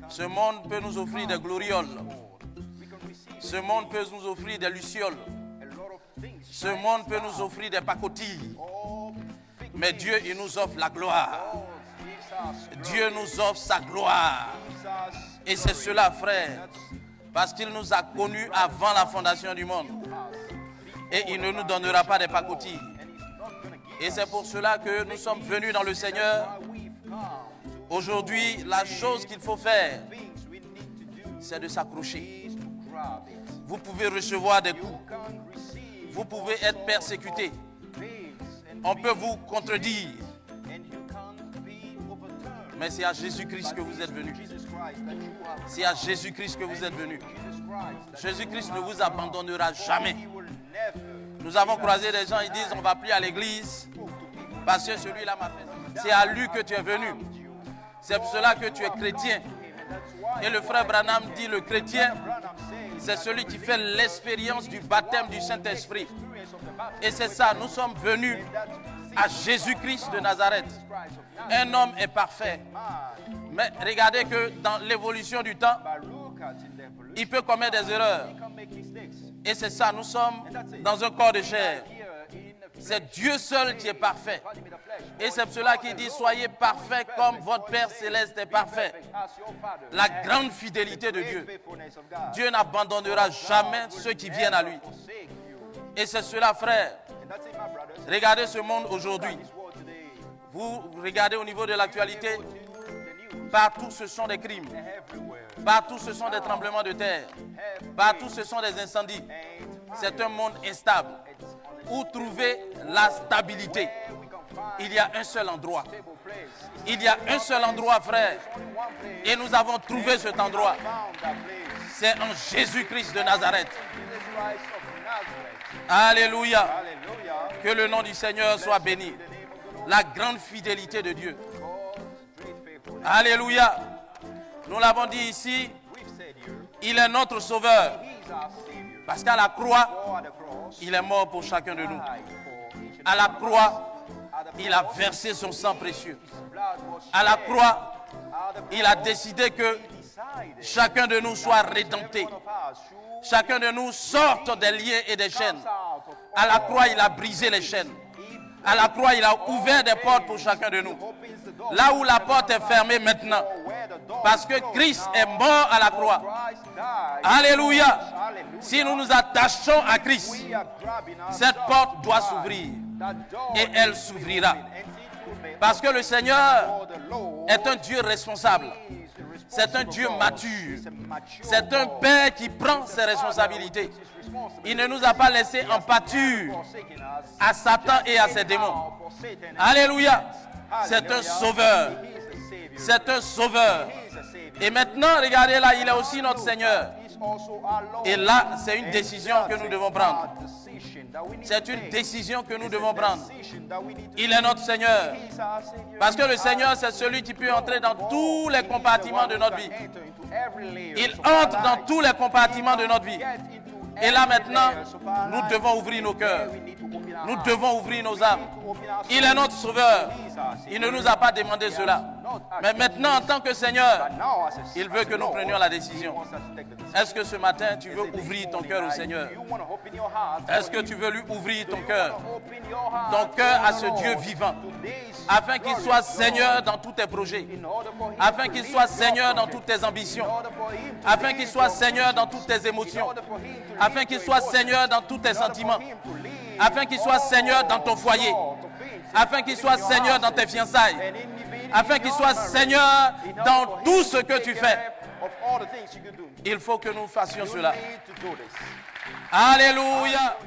Ce monde peut nous offrir des glorioles. Ce monde peut nous offrir des lucioles. Ce monde peut nous offrir des pacotilles. Mais Dieu, il nous offre la gloire. Dieu nous offre sa gloire. Et c'est cela, frère, parce qu'il nous a connus avant la fondation du monde. Et il ne nous donnera pas des pacotilles. Et c'est pour cela que nous sommes venus dans le Seigneur. Aujourd'hui, la chose qu'il faut faire, c'est de s'accrocher. Vous pouvez recevoir des coups. Vous pouvez être persécuté. On peut vous contredire. Mais c'est à Jésus-Christ que vous êtes venus. C'est à Jésus-Christ que vous êtes venus. Jésus-Christ ne vous abandonnera jamais. Nous avons croisé des gens, ils disent on ne va plus à l'église parce que celui-là m'a fait. C'est à lui que tu es venu. C'est pour cela que tu es chrétien. Et le frère Branham dit le chrétien, c'est celui qui fait l'expérience du baptême du Saint-Esprit. Et c'est ça, nous sommes venus à Jésus-Christ de Nazareth. Un homme est parfait. Mais regardez que dans l'évolution du temps, il peut commettre des erreurs. Et c'est ça, nous sommes dans un corps de chair. C'est Dieu seul qui est parfait. Et c'est pour cela qu'il dit, soyez parfaits comme votre Père Céleste est parfait. La grande fidélité de Dieu. Dieu n'abandonnera jamais ceux qui viennent à lui. Et c'est cela, frère. Regardez ce monde aujourd'hui. Vous regardez au niveau de l'actualité, partout ce sont des crimes. Partout ce sont des tremblements de terre. Partout ce sont des incendies. C'est un monde instable. Où trouver la stabilité? Il y a un seul endroit. Il y a un seul endroit, frère. Et nous avons trouvé cet endroit. C'est en Jésus-Christ de Nazareth. Alléluia. Que le nom du Seigneur soit béni. La grande fidélité de Dieu. Alléluia. Nous l'avons dit ici, il est notre sauveur. Parce qu'à la croix, il est mort pour chacun de nous. À la croix, il a versé son sang précieux. À la croix, il a décidé que chacun de nous soit rédempté. Chacun de nous sorte des liens et des chaînes. À la croix, il a brisé les chaînes. À la croix, il a ouvert des portes pour chacun de nous. Là où la porte est fermée maintenant. Parce que Christ est mort à la croix. Alléluia. Si nous nous attachons à Christ, cette porte doit s'ouvrir. Et elle s'ouvrira. Parce que le Seigneur est un Dieu responsable. C'est un Dieu mature. C'est un Père qui prend ses responsabilités. Il ne nous a pas laissé en pâture à Satan et à ses démons. Alléluia. C'est un sauveur. C'est un sauveur. Et maintenant, regardez là, il est aussi notre Seigneur. Et là, c'est une décision que nous devons prendre. C'est une décision que nous devons prendre. Il est notre Seigneur. Parce que le Seigneur, c'est celui qui peut entrer dans tous les compartiments de notre vie. Il entre dans tous les compartiments de notre vie. Et là maintenant, nous devons ouvrir nos cœurs. Nous devons ouvrir nos âmes. Il est notre sauveur. Il ne nous a pas demandé cela. Mais maintenant, en tant que Seigneur, il veut que nous prenions la décision. Est-ce que ce matin, tu veux ouvrir ton cœur au Seigneur? Est-ce que tu veux lui ouvrir ton cœur à ce Dieu vivant, afin qu'il soit Seigneur dans tous tes projets, afin qu'il soit Seigneur dans toutes tes ambitions, afin qu'il soit Seigneur dans toutes tes émotions, afin qu'il soit Seigneur dans tous tes sentiments, afin qu'il soit Seigneur dans ton foyer, afin qu'il soit Seigneur dans tes fiançailles, afin qu'il soit Seigneur dans tout ce que tu fais. Il faut que nous fassions cela. Alléluia.